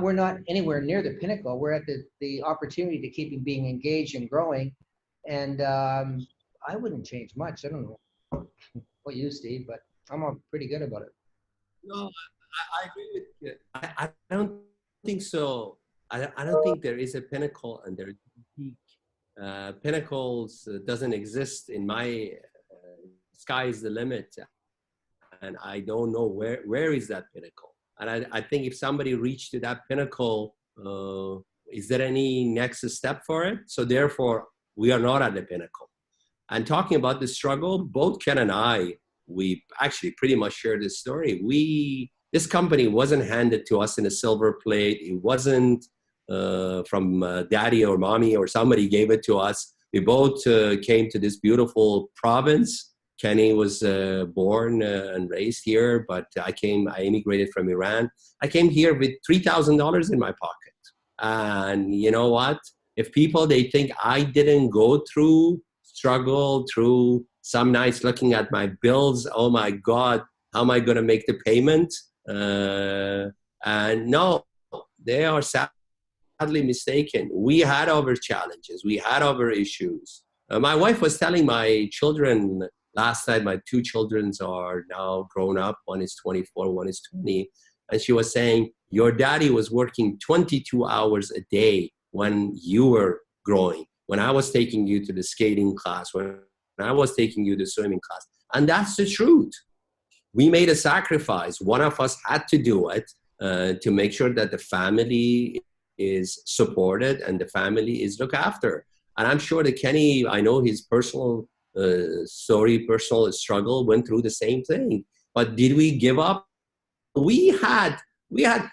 we're not anywhere near the pinnacle. We're at the opportunity to keep being engaged and growing. And I wouldn't change much. I don't know what you, Steve, but I'm all pretty good about it.
No, I agree with you. I don't think so. I don't think there is a pinnacle and there is a peak. Pinnacles doesn't exist in my sky is the limit, and I don't know where is that pinnacle. And I think if somebody reached to that pinnacle, is there any next step for it? So therefore, we are not at the pinnacle. And talking about the struggle, both Ken and I, we actually pretty much share this story. This company wasn't handed to us in a silver plate. It wasn't from daddy or mommy or somebody gave it to us. We both came to this beautiful province. Kenny was born and raised here, but I immigrated from Iran. I came here with $3,000 in my pocket. And you know what? If people, they think I didn't go through struggle through some nights looking at my bills, oh my God, how am I going to make the payment? And no, they are sad sadly mistaken. We had our challenges. We had our issues. My wife was telling my children last night, my two children are now grown up. One is 24, one is 20. And she was saying, your daddy was working 22 hours a day when you were growing, when I was taking you to the skating class, when I was taking you to swimming class. And that's the truth. We made a sacrifice. One of us had to do it to make sure that the family is supported and the family is looked after. And I'm sure that Kenny, I know his personal story, personal struggle, went through the same thing. But did we give up? We had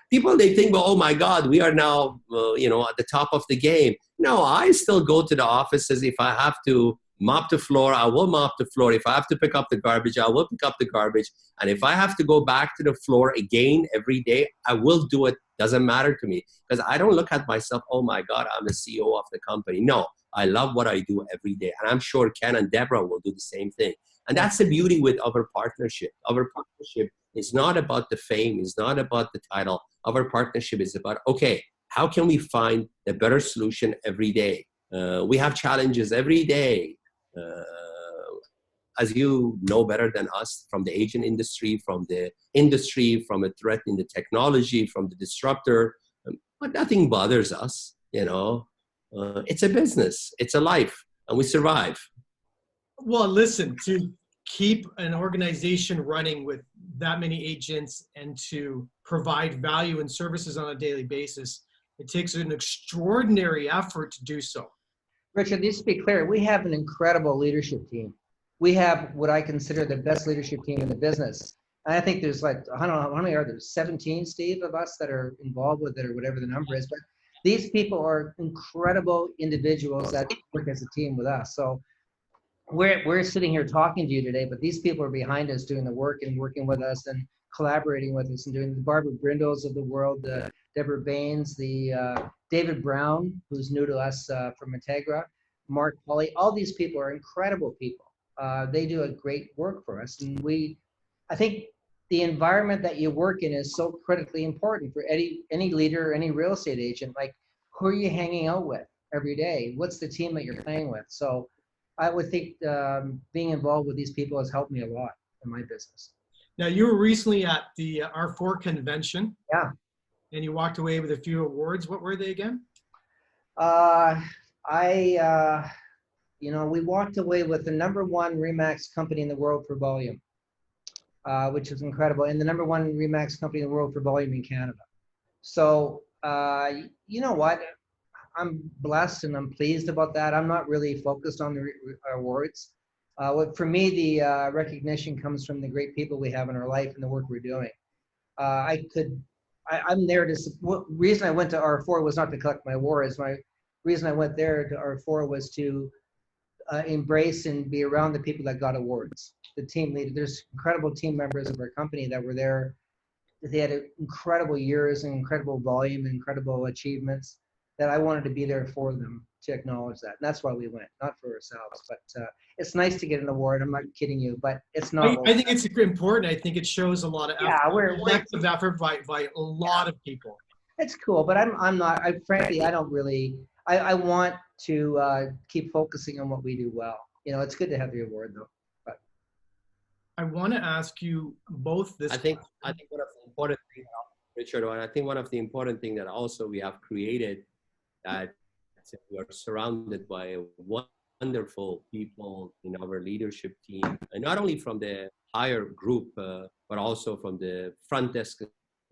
people, they think, well, oh my God, we are now, at the top of the game. No, I still go to the offices. If I have to mop the floor, I will mop the floor. If I have to pick up the garbage, I will pick up the garbage. And if I have to go back to the floor again every day, I will do it. Doesn't matter to me, because I don't look at myself, oh my God, I'm the CEO of the company. No, I love what I do every day. And I'm sure Ken and Debra will do the same thing. And that's the beauty with our partnership. Our partnership is not about the fame, it's not about the title. Our partnership is about, okay, how can we find a better solution every day? We have challenges every day. As you know better than us, from the agent industry, from a threat in the technology, from the disruptor, but nothing bothers us, It's a business, it's a life, and we survive.
Well, listen, to keep an organization running with that many agents and to provide value and services on a daily basis, it takes an extraordinary effort to do so.
Richard, just to be clear, we have an incredible leadership team. We have what I consider the best leadership team in the business. And I think there's I don't know, how many are there? 17, Steve, of us that are involved with it, or whatever the number is. But these people are incredible individuals that work as a team with us. So we're sitting here talking to you today, but these people are behind us doing the work and working with us and collaborating with us and doing the Barbara Brindles of the world, the Debra Bains, the David Brown, who's new to us from Integra, Mark Polly. All these people are incredible people. They do a great work for us. And I think the environment that you work in is so critically important for any leader, any real estate agent. Like, who are you hanging out with every day? What's the team that you're playing with? So I would think being involved with these people has helped me a lot in my business.
Now, you were recently at the R4 convention.
Yeah.
And you walked away with a few awards. What were they again?
We walked away with the #1 Remax company in the world for volume, which was incredible, and the #1 Remax company in the world for volume in Canada. So, you know what? I'm blessed and I'm pleased about that. I'm not really focused on the awards. For me, the recognition comes from the great people we have in our life and the work we're doing. I'm there to. Reason I went to R4 was not to collect my awards. My reason I went there to R4 was to embrace and be around the people that got awards. The team leader. There's incredible team members of our company that were there. They had incredible years and incredible volume, and incredible achievements, that I wanted to be there for them to acknowledge that. And that's why we went, not for ourselves. But it's nice to get an award. I'm not kidding you, but it's not.
I think it's important. I think it shows a lot of effort.
Yeah, we're
effort by a lot of people.
It's cool, but I'm not. Frankly, I don't really. I want to keep focusing on what we do well. It's good to have the award though. But
I want to ask you both this.
I think one of the important things, Richard, I think one of the important things that also we have created, that we are surrounded by wonderful people in our leadership team, and not only from the higher group, but also from the front desk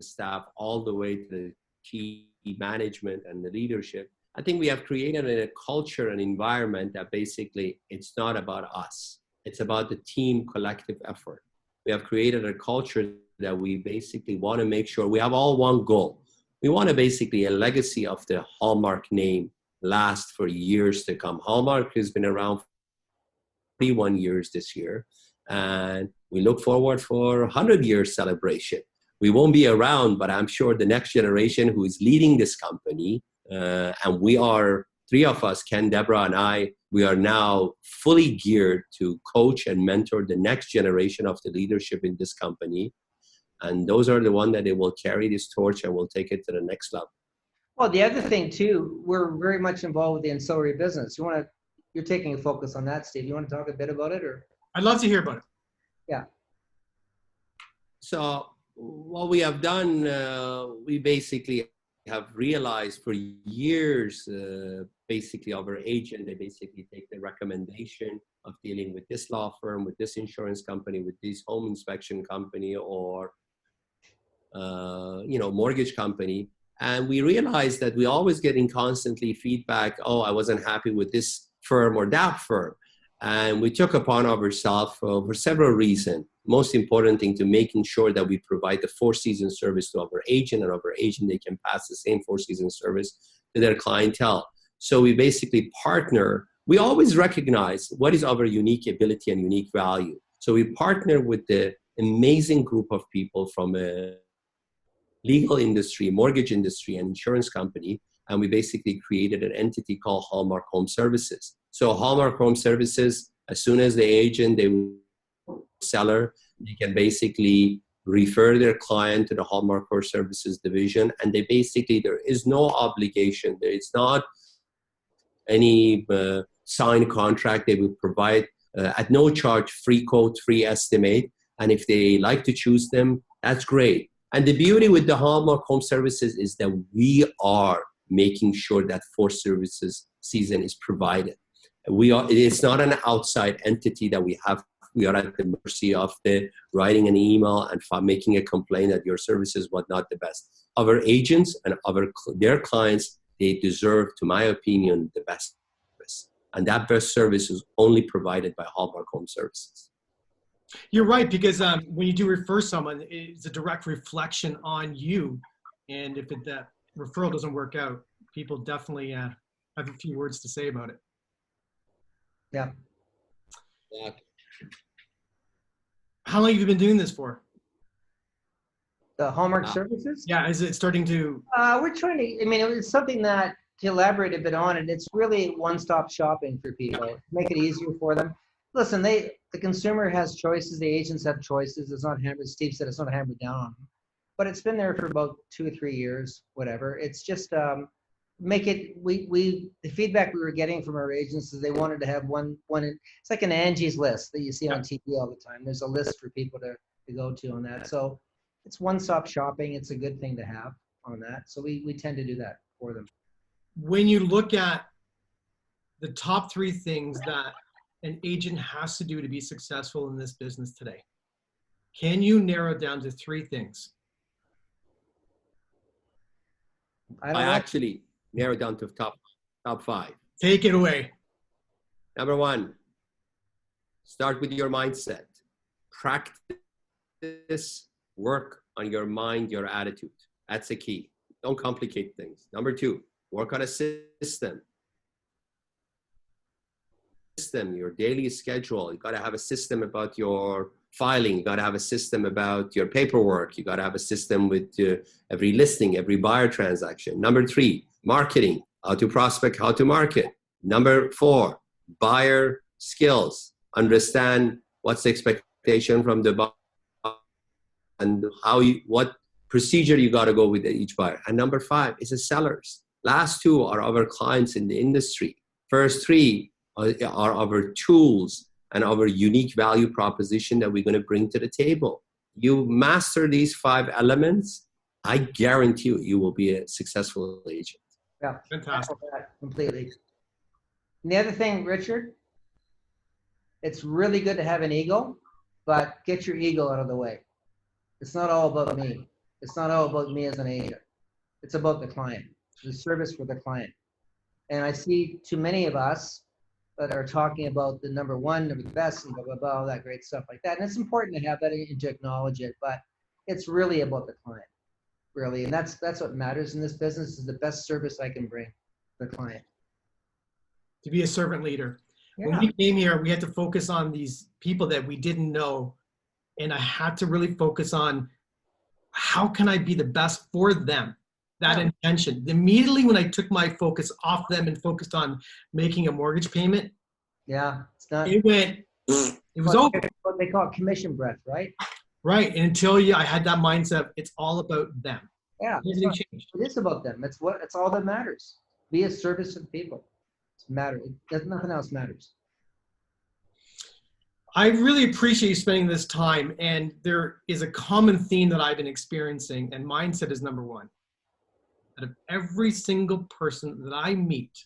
staff all the way to the key management and the leadership. I think we have created a culture and environment that basically it's not about us. It's about the team collective effort. We have created a culture that we basically want to make sure we have all one goal. We want to basically a legacy of the Hallmark name last for years to come. Hallmark has been around for 41 years this year, and we look forward for 100-year celebration. We won't be around, but I'm sure the next generation who is leading this company, and we are, three of us, Ken, Debra, and I, we are now fully geared to coach and mentor the next generation of the leadership in this company. And those are the ones that they will carry this torch and will take it to the next level.
Well, the other thing too, we're very much involved with the ancillary business. You're taking a focus on that, Steve. You want to talk a bit about it, or?
I'd love to hear about it.
Yeah.
So what we have done, we basically have realized for years, basically our agent, they basically take the recommendation of dealing with this law firm, with this insurance company, with this home inspection company, or mortgage company. And we realized that we always getting constantly feedback, oh, I wasn't happy with this firm or that firm. And we took upon ourselves for several reasons. Most important thing, to making sure that we provide the 4-season service to our agent, and our agent, they can pass the same 4-season service to their clientele. So we basically partner. We always recognize what is our unique ability and unique value. So we partner with the amazing group of people from a legal industry, mortgage industry, and insurance company. And we basically created an entity called Hallmark Home Services. So Hallmark Home Services, as soon as the agent, seller, they can basically refer their client to the Hallmark Home Services division. And they basically, there is no obligation. There is not any signed contract. They will provide at no charge, free quote, free estimate. And if they like to choose them, that's great. And the beauty with the Hallmark Home Services is that we are making sure that 4 services season is provided. It's not an outside entity that we have. We are at the mercy of writing an email and making a complaint that your services were not the best. Our agents and their clients, they deserve, to my opinion, the best service. And that best service is only provided by Hallmark Home Services.
You're right, because when you do refer someone, it's a direct reflection on you. And if that referral doesn't work out, people definitely have a few words to say about it.
Yeah.
How long have you been doing this for?
The Hallmark Services?
Yeah, is it starting to?
We're trying to, it's something that, to elaborate a bit on it, it's really one-stop shopping for people. Make it easier for them. Listen, the consumer has choices, the agents have choices. It's not hammered, Steve said, it's not hammered down on them. But it's been there for about 2 or 3 years, whatever. It's just the feedback we were getting from our agents is they wanted to have one. It's like an Angie's List that you see on TV all the time. There's a list for people to go to on that. So it's one-stop shopping. It's a good thing to have on that. So we tend to do that for them.
When you look at the top 3 things that an agent has to do to be successful in this business today, can you narrow it down to 3 things?
I actually narrowed down to top 5.
Take it away.
Number 1, start with your mindset. Practice, work on your mind, your attitude. That's the key. Don't complicate things. Number 2, work on a system. Your daily schedule. You got to have a system about your filing. You got to have a system about your paperwork. You got to have a system with every listing, every buyer transaction. Number 3, marketing. How to prospect, how to market. Number 4, buyer skills. Understand what's the expectation from the buyer and what procedure you got to go with each buyer. And number 5 is the sellers. Last 2 are our clients in the industry. First 3 are our tools and our unique value proposition that we're going to bring to the table. You master these 5 elements, I guarantee you will be a successful agent.
Yeah,
fantastic.
Completely. And the other thing, Richard, it's really good to have an ego, but get your ego out of the way. It's not all about me. It's not all about me as an agent. It's about the client, the service for the client. And I see too many of us that are talking about the number 1, number the best, and blah, blah, blah, all that great stuff like that. And it's important to have that and to acknowledge it, but it's really about the client, really. And that's what matters in this business, is the best service I can bring the client.
To be a servant leader.
Yeah.
When we came here, we had to focus on these people that we didn't know. And I had to really focus on how can I be the best for them? That intention. Immediately when I took my focus off them and focused on making a mortgage payment,
it's not.
It was over.
What they call it, commission breath, right?
Right. And until I had that mindset, it's all about them.
Yeah,
Everything changed.
it is about them. It's all that matters. Be a service to the people. Nothing else matters.
I really appreciate you spending this time, and there is a common theme that I've been experiencing, and mindset is number one. Out of every single person that I meet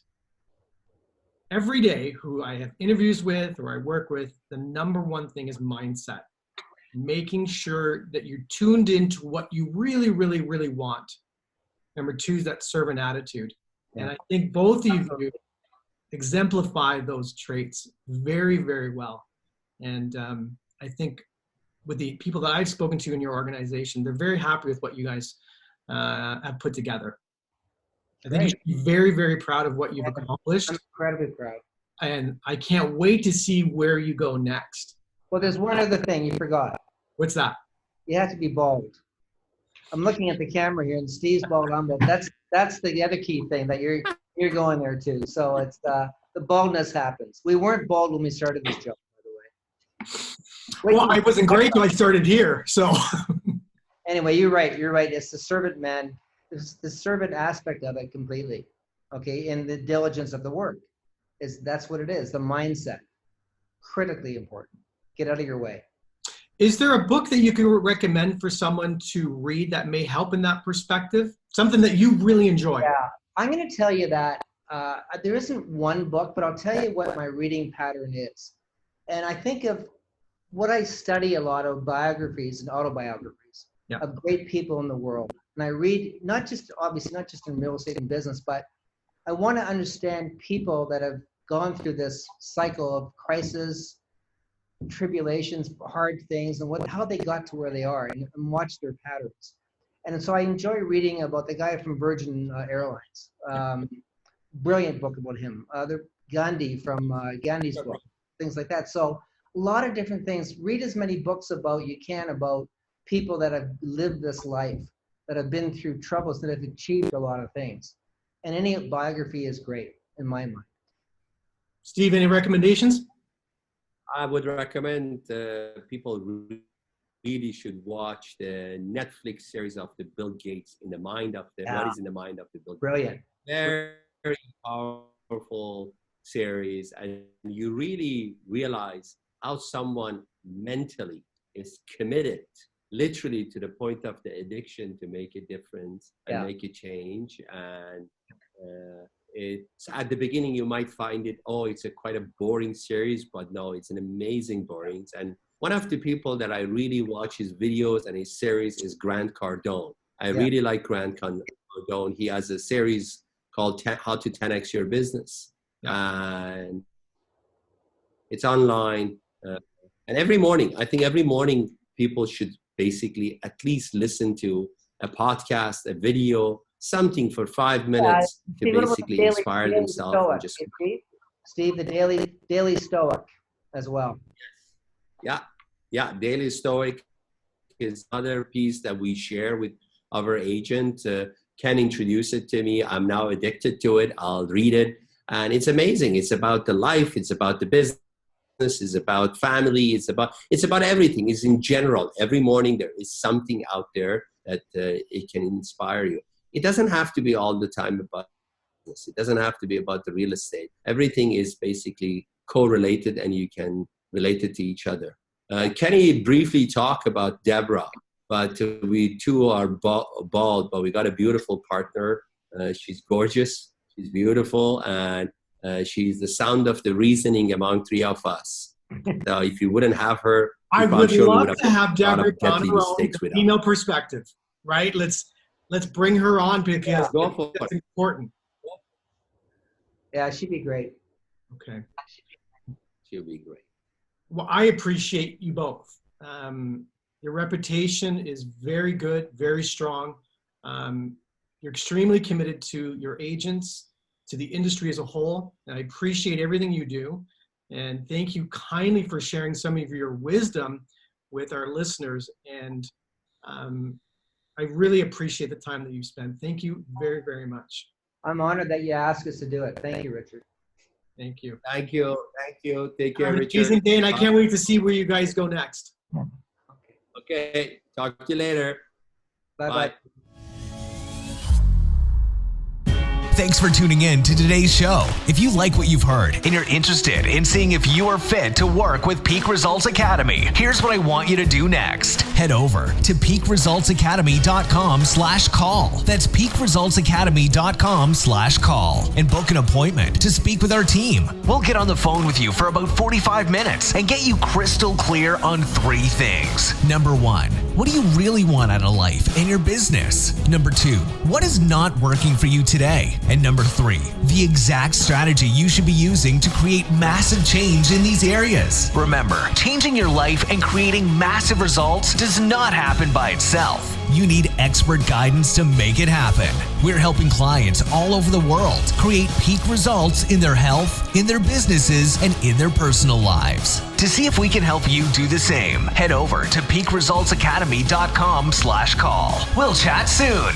every day, who I have interviews with or I work with, the number one thing is mindset. Making sure that you're tuned into what you really, really, really want. Number two is that servant attitude. And I think both of you exemplify those traits very, very well. And I think with the people that I've spoken to in your organization, they're very happy with what you guys have put together. I think you should be very, very proud of what you've accomplished.
I'm incredibly proud.
And I can't wait to see where you go next.
Well, there's one other thing you forgot.
What's that?
You have to be bald. I'm looking at the camera here, and Steve's bald. I'm bald. That's the other key thing that you're going there too. So it's the baldness happens. We weren't bald when we started this job, by the way.
Well, I wasn't great till I started here. So
anyway, you're right. You're right. It's the servant man. It's the servant aspect of it completely. Okay, and the diligence of the work that's what it is. The mindset, critically important. Get out of your way.
Is there a book that you can recommend for someone to read that may help in that perspective? Something that you really enjoy?
Yeah, I'm going to tell you that there isn't one book, but I'll tell you what my reading pattern is. And I think of what I study a lot of biographies and autobiographies of great people in the world. And I read obviously not just in real estate and business, but I want to understand people that have gone through this cycle of crisis, tribulations, hard things, and how they got to where they are, and watch their patterns. And so I enjoy reading about the guy from Virgin Airlines. Brilliant book about him. Gandhi from Gandhi's book, things like that. So a lot of different things. Read as many books about people that have lived this life, that have been through troubles, that have achieved a lot of things. And any biography is great in my mind.
Steve, any recommendations?
I would recommend people really should watch the Netflix series of the Bill Gates, What is in the Mind of the Bill Gates.
Brilliant.
Very powerful series, and you really realize how someone mentally is committed, literally to the point of the addiction, to make a difference and make a change. And it's at the beginning you might find it, it's quite a boring series, but no, it's an amazing boring. And one of the people that I really watch his videos and his series is Grant Cardone. I really like Grant Cardone. He has a series called How to 10X Your Business. And it's online. And every morning people should basically at least listen to a podcast, a video, something for 5 minutes to basically inspire themselves.
Steve, the Daily Stoic as well.
Yeah, Daily Stoic is another piece that we share with our agent. Ken introduced it to me. I'm now addicted to it. I'll read it. And it's amazing. It's about the life. It's about the business. It's about family. It's about everything. It's in general. Every morning there is something out there that it can inspire you. It doesn't have to be all the time about business. It doesn't have to be about the real estate. Everything is basically correlated, and you can relate it to each other. Kenny briefly talked about Debra, but we too are bald, but we got a beautiful partner. She's gorgeous. She's beautiful, and she's the sound of the reasoning among three of us. So if you wouldn't have her,
I would love to have Debra on her own female perspective, right? Let's bring her on because it's important.
Yeah, she'd be great.
Okay.
She'll be great.
Well, I appreciate you both. Your reputation is very good, very strong. You're extremely committed to your agents, to the industry as a whole. And I appreciate everything you do. And thank you kindly for sharing some of your wisdom with our listeners. And I really appreciate the time that you spent. Thank you very, very much.
I'm honored that you asked us to do it. Thank you, Richard.
Thank you.
Thank you. Take care,
Have an
Richard.
amazing day, and I can't wait to see where you guys go next.
Okay. Talk to you later.
Bye-bye.
Bye.
Thanks for tuning in to today's show. If you like what you've heard and you're interested in seeing if you are fit to work with Peak Results Academy, here's what I want you to do next. Head over to peakresultsacademy.com/call. That's peakresultsacademy.com/call and book an appointment to speak with our team. We'll get on the phone with you for about 45 minutes and get you crystal clear on 3 things. Number 1, what do you really want out of life and your business? Number 2, what is not working for you today? And number 3, the exact strategy you should be using to create massive change in these areas. Remember, changing your life and creating massive results does not happen by itself. You need expert guidance to make it happen. We're helping clients all over the world create peak results in their health, in their businesses, and in their personal lives. To see if we can help you do the same, head over to peakresultsacademy.com/call. We'll chat soon.